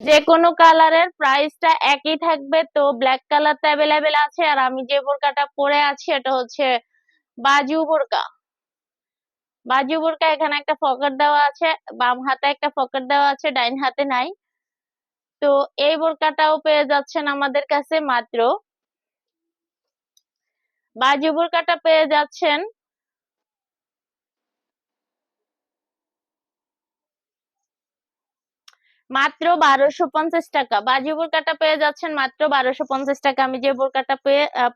যে কোনো কালারের প্রাইসটা একই থাকবে। তো ব্ল্যাক কালারটা অ্যাভেলেবেল আছে। আর আমি যে বোরকাটা পরে আছি এটা হচ্ছে বাজু বোরকা। বাজু বোরকা, এখানে একটা পকেট দেওয়া আছে, বাম হাতে একটা পকেট দেওয়া আছে, ডাইন হাতে নাই। তো এই বোরকাটাও পেয়ে যাচ্ছেন আমাদের কাছে মাত্র, বাজু বোরকাটা পেয়ে যাচ্ছেন মাত্র 1250 টাকা। বাজু বোরকাটা পেয়ে যাচ্ছেন মাত্র 1250 টাকা। আমি যে বোরকাটা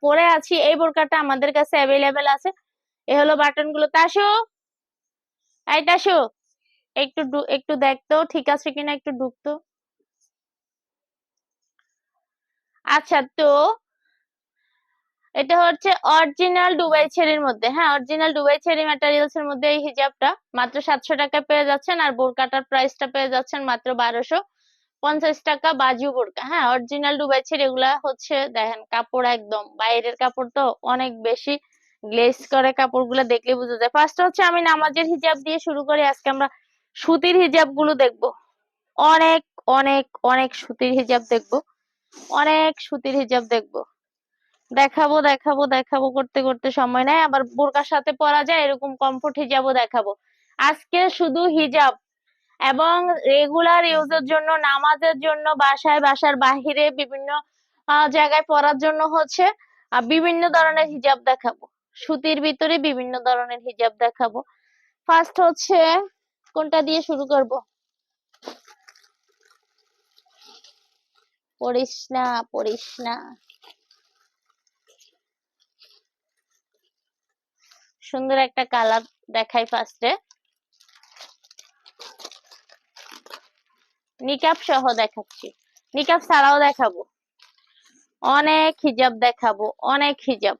পরে আছি এই বোরকাটা আমাদের কাছে অ্যাভেলেবেল আছে। এ হলো বাটন গুলো। তাসো, এই তাসো, একটু দেখতো ঠিক আছে কিনা, একটু ঢুকতো। আচ্ছা, তো এটা হচ্ছে অরিজিনাল দুবাই চেরির মধ্যে, হ্যাঁ অরিজিনাল দুবাই চেরি ম্যাটেরিয়ালস এর মধ্যে এই হিজাবটা মাত্র 700 টাকা পেয়ে যাচ্ছেন। আর বোরকাটার প্রাইসটা পেয়ে যাচ্ছেন মাত্র 1250 টাকা। বাজু বোরকা, হ্যাঁ অরিজিনাল দুবাই চেরি। এগুলা হচ্ছে দেখেন কাপড় একদম বাইরের কাপড়, তো অনেক বেশি গ্লেজ করে, কাপড়গুলো দেখলে বোঝা যায়। ফার্স্ট হচ্ছে আমি নামাজের হিজাব দিয়ে শুরু করি। আজকে আমরা সুতির হিজাব গুলো দেখবো। অনেক অনেক অনেক সুতির হিজাব দেখবো, অনেক সুতির হিজাব দেখবো। দেখাবো দেখাবো দেখাবো করতে করতে সময় নাই। আবার বোরকার সাথে পরা যায় এরকম কমফোর্ট হিজাবও দেখাবো। আজকে শুধু হিজাব, এবং রেগুলার ইউজের জন্য, নামাজের জন্য, বাসার বাহিরে বিভিন্ন জায়গায় পরার জন্য হচ্ছে বিভিন্ন ধরনের হিজাব দেখাবো। সুতির ভিতরে বিভিন্ন ধরনের হিজাব দেখাবো। ফার্স্ট হচ্ছে কোনটা দিয়ে শুরু করব? পড়িস না, পড়িস না। সুন্দর একটা কালার দেখাই ফার্স্টে। নিকাব সহ দেখাচ্ছি, নিকাব ছাড়াও দেখাবো। অনেক হিজাব দেখাবো, অনেক হিজাব।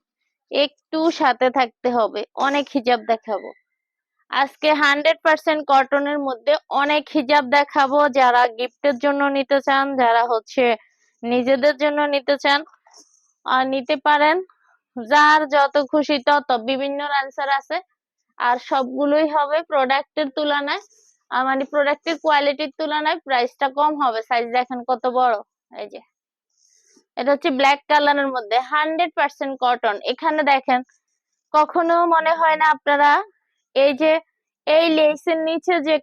একটু সাথে থাকতে হবে, অনেক হিজাব দেখাবো। আজকে 100% কটনের মধ্যে অনেক হিজাব দেখাবো। যারা গিফটের জন্য নিতে চান, যারা হচ্ছে নিজেদের জন্য নিতে চান, নিতে পারেন। যার যত খুশি তত, বিভিন্ন অ্যান্সার আছে। আর সবগুলোই হবে প্রোডাক্টের তুলনায়, মানে প্রোডাক্টের কোয়ালিটির তুলনায় প্রাইসটা কম হবে। সাইজ দেখেন কত বড়। এই যে এটা হচ্ছে ব্ল্যাক কালারের মধ্যে 100% কটন। এখানে দেখেন, কখনো মনে হয় না আপনারা এই যে এই লেসের নিচে যে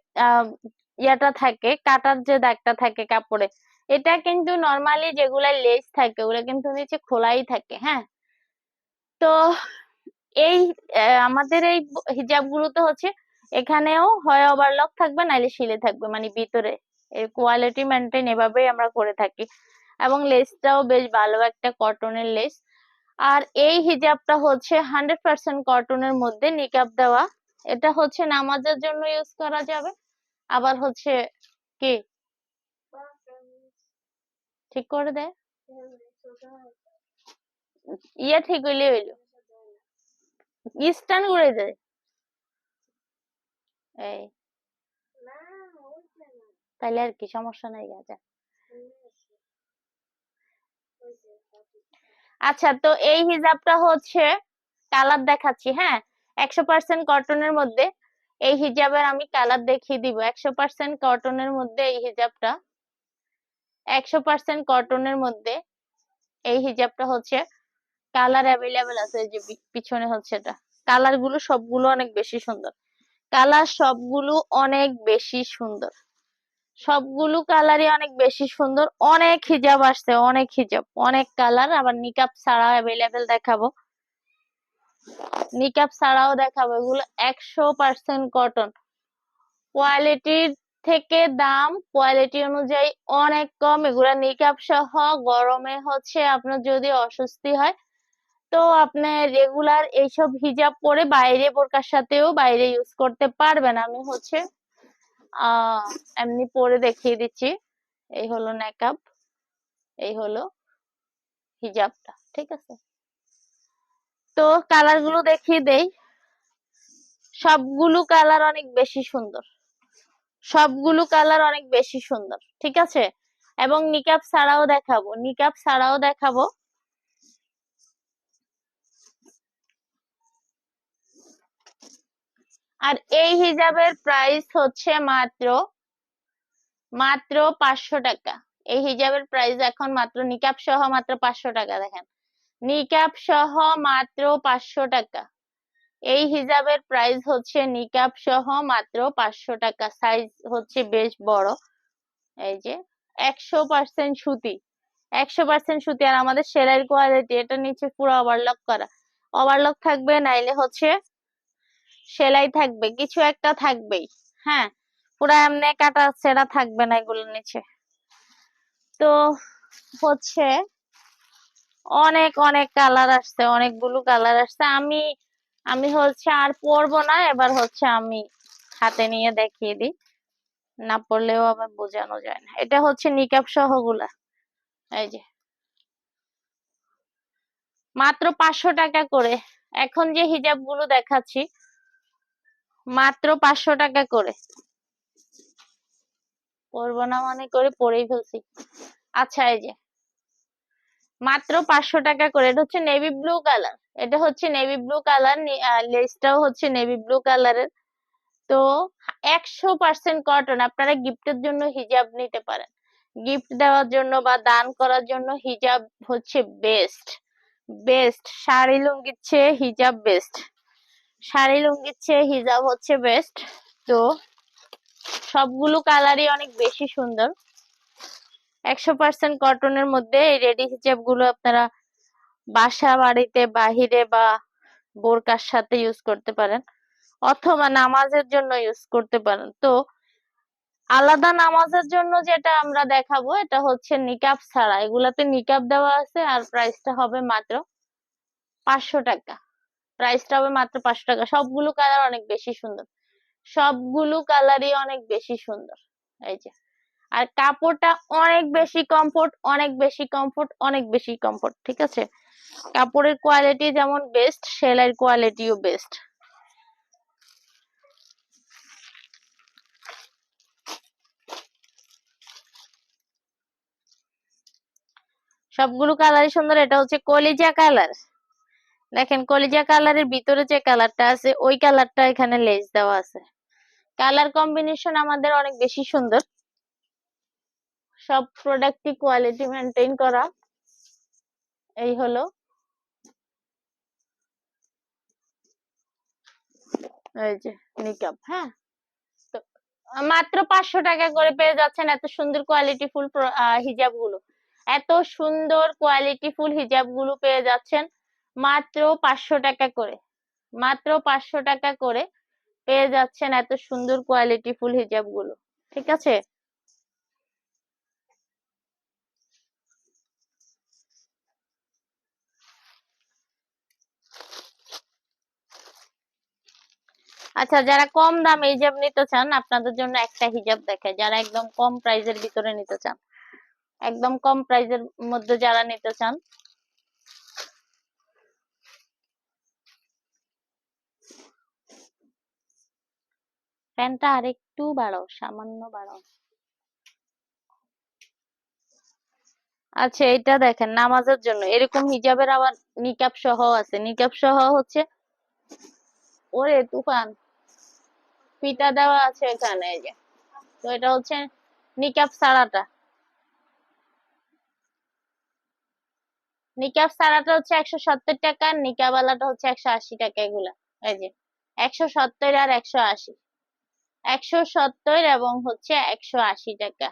ইয়াটা থাকে, কাটার যে দাগটা থাকে কাপড়ে, এটা কিন্তু নরমালি যেগুলা লেস থাকে ওগুলা কিন্তু নিচে খোলাই থাকে, হ্যাঁ। তো এই আমাদের এই হিজাব গুলোতে হচ্ছে এখানেও হয় ওভারলক থাকবে, নাইলে সিলে থাকবে, মানে ভিতরে। এর কোয়ালিটি মেনটেন এভাবেই আমরা করে থাকি। এবং লেসটাও বেশ ভালো একটা কটনের লেস। আর এই হিজাবটা হচ্ছে 100% কটনের মধ্যে নিকাব দেওয়া। এটা হচ্ছে নামাজের জন্য ইউজ করা যাবে। আবার হচ্ছে কি ঠিক করে দেয়, ইয়ে ঠিক হইলে হইলো, স্ট্যান্ড করে দেয়। এই তাইলে আর কি সমস্যা নাই, গা যা। আচ্ছা, তো এই হিজাবটা হচ্ছে কালার দেখাচ্ছি, হ্যাঁ 100% কটনের মধ্যে এই হিজাবের আমি কালার দেখিয়ে দিব। 100% কটনের মধ্যে এই হিজাবটা, 100% কটনের মধ্যে এই হিজাবটা হচ্ছে কালার অ্যাভেলেবেল আছে। এই যে পিছনে হচ্ছে এটা, কালার গুলো সবগুলো অনেক বেশি সুন্দর। কালার সবগুলো অনেক বেশি সুন্দর, সবগুলো কালারই অনেক বেশি সুন্দর। অনেক হিজাব আসছে, অনেক হিজাব, অনেক কালার। আবার নিকাব ছাড়াও অ্যাভেলেবেল দেখাবো, নিকাব ছাড়াও দেখাবো। এগুলো 100% কটন। কোয়ালিটির থেকে দাম, কোয়ালিটি অনুযায়ী অনেক কম। এগুলা নিকাব সহ। গরমে হচ্ছে আপনার যদি অস্বস্তি হয়, তো আপনি রেগুলার এইসব হিজাব পরে বাইরে বোরকার সাথেও বাইরে ইউজ করতে পারবেন। আমি হচ্ছে আহ এমনি পরে দেখিয়ে দিচ্ছি। এই হলো নেকাব, এই হলো হিজাবটা, ঠিক আছে। তো কালার গুলো দেখিয়ে দেই। সবগুলো কালার অনেক বেশি সুন্দর, সবগুলো কালার অনেক বেশি সুন্দর, ঠিক আছে। এবং নিকাব ছাড়াও দেখাবো, নিকাব ছাড়াও দেখাবো। আর এই হিজাবের প্রাইস হচ্ছে মাত্র মাত্র 500 টাকা। এই হিজাবের প্রাইস এখন মাত্র নিকাব সহ মাত্র 500 টাকা। দেখেন, নিকাব সহ মাত্র 500 টাকা। এই হিজাবের প্রাইস হচ্ছে নিকাব সহ মাত্র 500 টাকা। সাইজ হচ্ছে বেশ বড়। এই যে 100% সুতি, 100% সুতি। আর আমাদের সেলাইয়ের কোয়ালিটি, এটা নিচে পুরো ওভারলক করা, ওভারলক থাকবে, নাইলে হচ্ছে সেলাই থাকবে, কিছু একটা থাকবেই। হ্যাঁ, পুরো এমনি কাটা ছেঁড়া থাকবে না এগুলোর নিচে। তো হচ্ছে অনেক অনেক কালার আসছে, অনেকগুলো কালার আসছে। আমি আমি হচ্ছে আর পরবো না, এবার হচ্ছে আমি হাতে নিয়ে দেখিয়ে দিই, না পড়লেও আবার বোঝানো যায় না। এটা হচ্ছে নিকাব সহ গুলা। এই যে মাত্র 500 টাকা করে। এখন যে হিজাব গুলো দেখাচ্ছি মাত্র 500 টাকা করে। পরবো না মনে করে পরেই ফেলছি। আচ্ছা, এই যে মাত্র 500 টাকা করে। এটা হচ্ছে নেভি ব্লু কালার, এটা হচ্ছে নেভি ব্লু কালার, লেসটাও হচ্ছে নেভি ব্লু কালারের। তো 100% কটন। আপনারা গিফটের জন্য হিজাব নিতে পারেন, গিফট দেওয়ার জন্য বা দান করার জন্য হিজাব হচ্ছে বেস্ট। বেস্ট শাড়ি লুঙ্গির চেয়ে হিজাব বেস্ট, শাড়ি লুঙ্গির চেয়ে হিজাব হচ্ছে বেস্ট। তো সবগুলো কালারই অনেক বেশি সুন্দর। 100% কটনের মধ্যে এই রেডি হিজাব গুলো আপনারা বাসা বাড়িতে, বাহিরে বা বোরকার সাথে ইউজ করতে পারেন, অথবা নামাজের জন্য ইউজ করতে পারেন। তো আলাদা নামাজের জন্য যেটা আমরা দেখাবো, এটা হচ্ছে নিকাব ছাড়া। এগুলাতে নিকাব দেওয়া আছে, আর প্রাইসটা হবে মাত্র 500 টাকা। প্রাইসটা হবে মাত্র 500 টাকা। সবগুলো কালার অনেক বেশি সুন্দর, সবগুলো কালারই অনেক বেশি সুন্দর। এই যে, আর কাপড়টা অনেক বেশি কমফোর্ট, অনেক বেশি কমফোর্ট, অনেক বেশি কমফোর্ট। ঠিক আছে, কাপড়ের কোয়ালিটি যেমন বেস্ট, সেলাইয়ের কোয়ালিটিও বেস্ট। সবগুলো কালারই সুন্দর। এটা হচ্ছে কলিজা কালার। দেখেন, কলিজা কালারের ভিতরে যে কালারটা আছে ওই কালারটা এখানে লেস দেওয়া আছে। কালার কম্বিনেশন আমাদের অনেক বেশি সুন্দর। সব প্রোডাক্টই কোয়ালিটি মেনটেন করা। এই হলো, এই যে নিকাব। হ্যাঁ, তো মাত্র 500 টাকা করে পেয়ে যাচ্ছেন এত সুন্দর কোয়ালিটি ফুল হিজাব গুলো। এত সুন্দর কোয়ালিটি ফুল হিজাব গুলো পেয়ে যাচ্ছেন মাত্র 500 টাকা করে। মাত্র 500 টাকা করে পেয়ে যাচ্ছেন এত সুন্দর কোয়ালিটি ফুল হিজাব গুলো। ঠিক আছে, আচ্ছা, যারা কম দামে হিজাব নিতে চান আপনাদের জন্য একটা হিজাব দেখায়। যারা একদম কম প্রাইজের ভিতরে নিতে চান, একদম কম প্রাইজের মধ্যে যারা নিতে চান, প্যান্টটা আরেকটু বাড়াও, সামান্য বাড়াও। আচ্ছা, এটা দেখেন, নামাজের জন্য এরকম হিজাবের আবার নিকাব সহ আছে। নিকাব সহ হচ্ছে, ওরে তুফান, ফিতা দেওয়া আছে এখানে। এই যে, তো এটা হচ্ছে নিকাব ছাড়াটা। নিকাব ছাড়াটা হচ্ছে 170 টাকা, নিকাব আলাটা হচ্ছে 180 টাকা। এগুলা এই যে 170 আর 180, 170 এবং হচ্ছে 180 টাকা।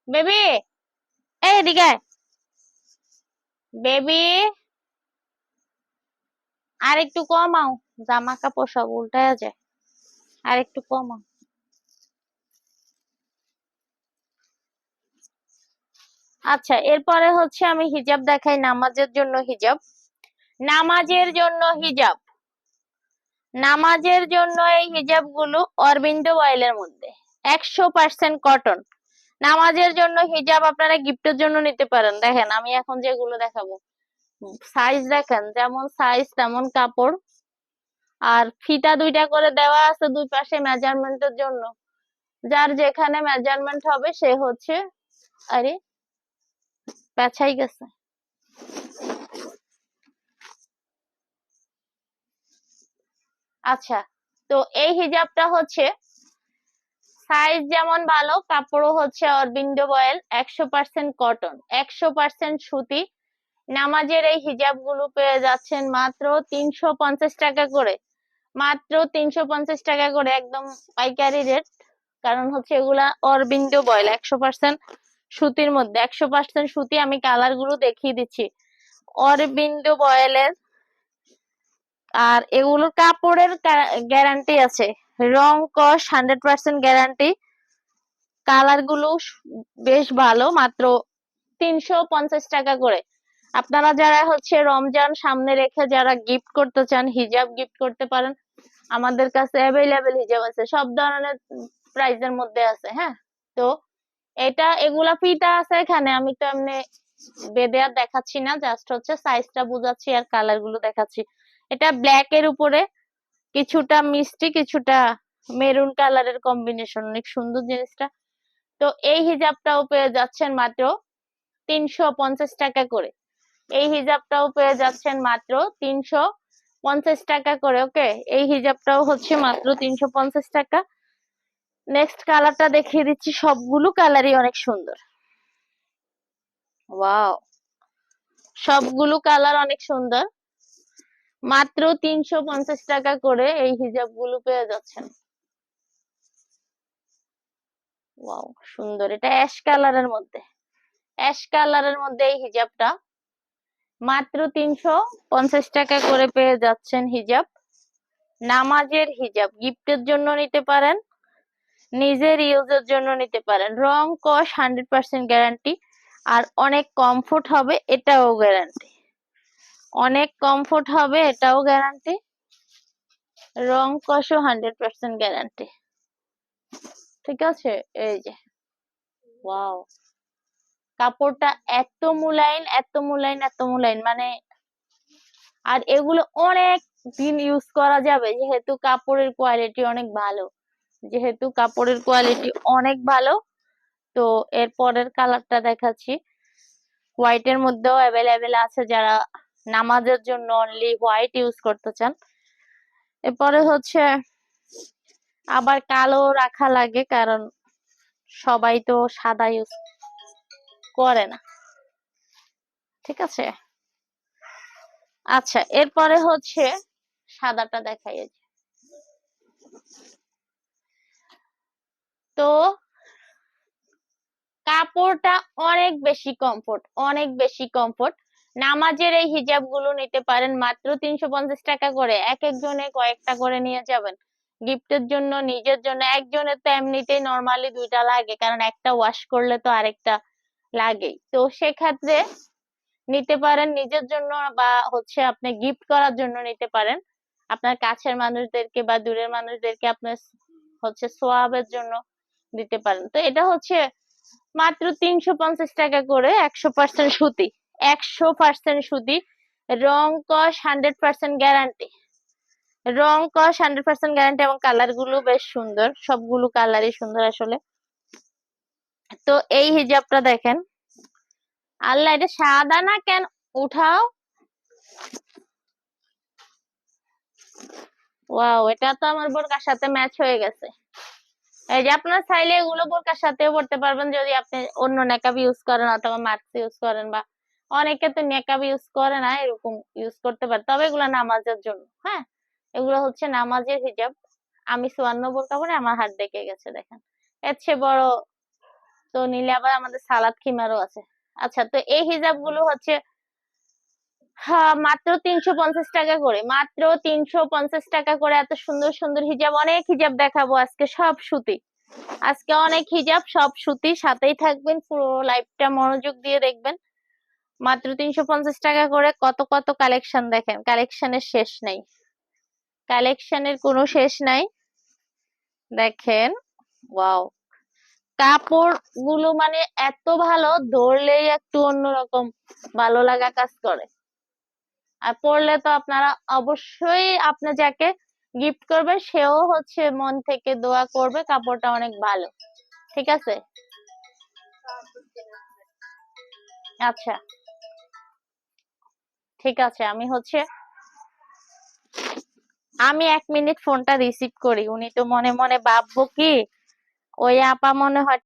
বেবি, এই এদিকে বেবি, আর একটু কমাও, জামা কাপড় সব উল্টায়া যায়, আর একটু কমাও। আচ্ছা, এরপরে হচ্ছে আমি হিজাব দেখাই, নামাজের জন্য হিজাব। নামাজের জন্য হিজাব, নামাজের জন্য এই হিজাব গুলো অরবিন্দ অয়েলের মধ্যে, 100% কটন। নামাজের জন্য হিজাব আপনারা গিফটের জন্য নিতে পারেন। দেখেন, আমি এখন যেগুলো দেখাবো, সাইজ দেখেন, যেমন সাইজ তেমন কাপড়। আর ফিতা দুইটা করে দেওয়া আছে দুই পাশে মেজারমেন্টের জন্য। যার যেখানে মেজারমেন্ট হবে সে হচ্ছে, আরে পেছাই গেছে। আচ্ছা, তো এই হিজাবটা হচ্ছে সাইজ যেমন ভালো, কাপড়ও হচ্ছে অরবিন্দু বয়েল, 100% কটন, 100% সুতি। নামাজের এই হিজাব গুলো পেয়ে যাচ্ছেন মাত্র 350 টাকা করে, মাত্র 350 টাকা করে, একদম পাইকারি রেট। কারণ হচ্ছে এগুলা অরবিন্দু বয়েল, 100% সুতির মধ্যে, 100% সুতি। আমি কালার গুলো দেখিয়ে দিচ্ছি, অরবিন্দু বয়েলের। আর এগুলোর কাপড়ের গ্যারান্টি আছে, রং কস 100% গ্যারান্টি। কালার গুলো বেশ ভালো, মাত্র 350 টাকা করে। আপনারা যারা হচ্ছে রমজান সামনে রেখে যারা গিফট করতে চান, হিজাব গিফট করতে পারেন, আমাদের কাছে অ্যাভেলেবেল হিজাব আছে, সব ধরনের প্রাইসের মধ্যে আছে। হ্যাঁ, তো এগুলা ফিতা আছে এখানে, আমি তো এমনি বেঁধে আর দেখাচ্ছি না, জাস্ট হচ্ছে সাইজটা বুঝাচ্ছি আর কালার গুলো দেখাচ্ছি। এটা ব্ল্যাক এর উপরে কিছুটা মিষ্টি, কিছুটা মেরুন কালারের কম্বিনেশন, অনেক সুন্দর জিনিসটা। তো এই হিজাবটাও পেয়ে যাচ্ছেন মাত্র 350 টাকা করে। এই হিজাবটাও পেয়ে যাচ্ছেন মাত্র 350 টাকা করে। ওকে, এই হিজাবটাও হচ্ছে মাত্র 350 টাকা। নেক্সট কালারটা দেখিয়ে দিচ্ছি, সবগুলো কালারই অনেক সুন্দর। ওয়াও, সবগুলো কালার অনেক সুন্দর। মাত্র 350 টাকা করে এই হিজাব গুলো পেয়ে যাচ্ছেন। ওয়াও, সুন্দর। এটা অ্যাশ কালারের মধ্যে, অ্যাশ কালারের মধ্যে এই হিজাবটা মাত্র 350 টাকা করে পেয়ে যাচ্ছেন। হিজাব, নামাজের হিজাব, গিফটের জন্য নিতে পারেন, নিজের ইউজের জন্য নিতে পারেন। রং কস 100% গ্যারান্টি, আর অনেক কমফোর্ট হবে, এটাও গ্যারান্টি। অনেক কমফোর্ট হবে, এটাও গ্যারান্টি। রং কসও 100% গ্যারান্টি। ঠিক আছে, এই যে ওয়াও, কাপড়টা এত মুলায়ম, এত মুলায়ম, এত মুলায়ম, মানে আর এগুলো অনেক দিন ইউজ করা যাবে, যেহেতু কাপড়ের কোয়ালিটি অনেক ভালো, যেহেতু কাপড়ের কোয়ালিটি অনেক ভালো। তো এর পরের কালারটা দেখাচ্ছি, হোয়াইটের মধ্যেও অ্যাভেলেবেল আছে, যারা নামাজের জন্য অনলি হোয়াইট ইউজ করতে চান। এরপরে হচ্ছে আবার কালো রাখা লাগে, কারণ সবাই তো সাদা ইউজ করে না। ঠিক আছে, আচ্ছা, এরপরে হচ্ছে সাদাটা দেখাই। তো কাপড়টা অনেক বেশি কমফোর্ট, অনেক বেশি কমফোর্ট। নামাজের এই হিজাব গুলো নিতে পারেন মাত্র 350 টাকা করে, এক একজনে কয়েকটা করে নিয়ে যাবেন গিফটের জন্য, নিজের জন্য। একজনের তো এমনিতেই নর্মালি দুইটা লাগে, কারণ একটা ওয়াশ করলে তো আরেকটা লাগেই। তো সেক্ষেত্রে নিতে পারেন নিজের জন্য, বা হচ্ছে আপনি গিফট করার জন্য নিতে পারেন, আপনার কাছের মানুষদেরকে বা দূরের মানুষদেরকে আপনার হচ্ছে সোয়াবের জন্য দিতে পারেন। তো এটা হচ্ছে মাত্র 350 টাকা করে, 100% সুতি, 100% সুতি। রং কস 100% গ্যারান্টি, রং কস 100% গ্যারান্টি, এবং কালার গুলো বেশ সুন্দর, সবগুলো কালারই সুন্দর আসলে। তো এই হিজাবটা দেখেন, আল্লাহ, এটা সাদা না কেন? উঠাও। ওয়াও, এটা তো আমার বোরকার সাথে ম্যাচ হয়ে গেছে। এই যে আপনারা চাইলে এগুলো বোরকার সাথেও পড়তে পারবেন, যদি আপনি অন্য নেকাব ইউজ করেন অথবা মাস্ক ইউজ করেন, বা অনেকে তো নেকাব ইউজ করে না, এরকম ইউজ করতে পারে। তবে এগুলো নামাজের জন্য। হ্যাঁ, এগুলো হচ্ছে নামাজের হিজাব। আমি 54 বোরকা পরে আমার হাত ডেকে গেছে, দেখেন। এর চেয়ে বড় তো নিলে আবার আমাদের সালাদ খিমারও আছে। আচ্ছা, তো এই হিজাব গুলো হচ্ছে হ্যাঁ মাত্র 350 টাকা করে, মাত্র 350 টাকা করে। এত সুন্দর সুন্দর হিজাব, অনেক হিজাব দেখাবো আজকে, সব সুতি। আজকে অনেক হিজাব, সব সুতি। সাথেই থাকবেন, পুরো লাইভটা মনোযোগ দিয়ে দেখবেন। মাত্র 350 টাকা করে, কত কত কালেকশন দেখেন, কালেকশনের শেষ নাই, কালেকশনের কোনো শেষ নাই। দেখেন, ওয়াও, কাপড় গুলো মানে এত ভালো, ধরলেই একটু অন্যরকম ভালো লাগা কাজ করে। আর পড়লে তো আপনারা অবশ্যই, আপনি যাকে গিফট করবে সেও হচ্ছে মন থেকে দোয়া করবে কাপড়টা অনেক ভালো। ঠিক আছে, আচ্ছা, ঠিক আছে। আমি 1 মিনিট ফোনটা রিসিভ করি, উনি তো মনে মনে ভাববো কি ওই আপা মনে হয়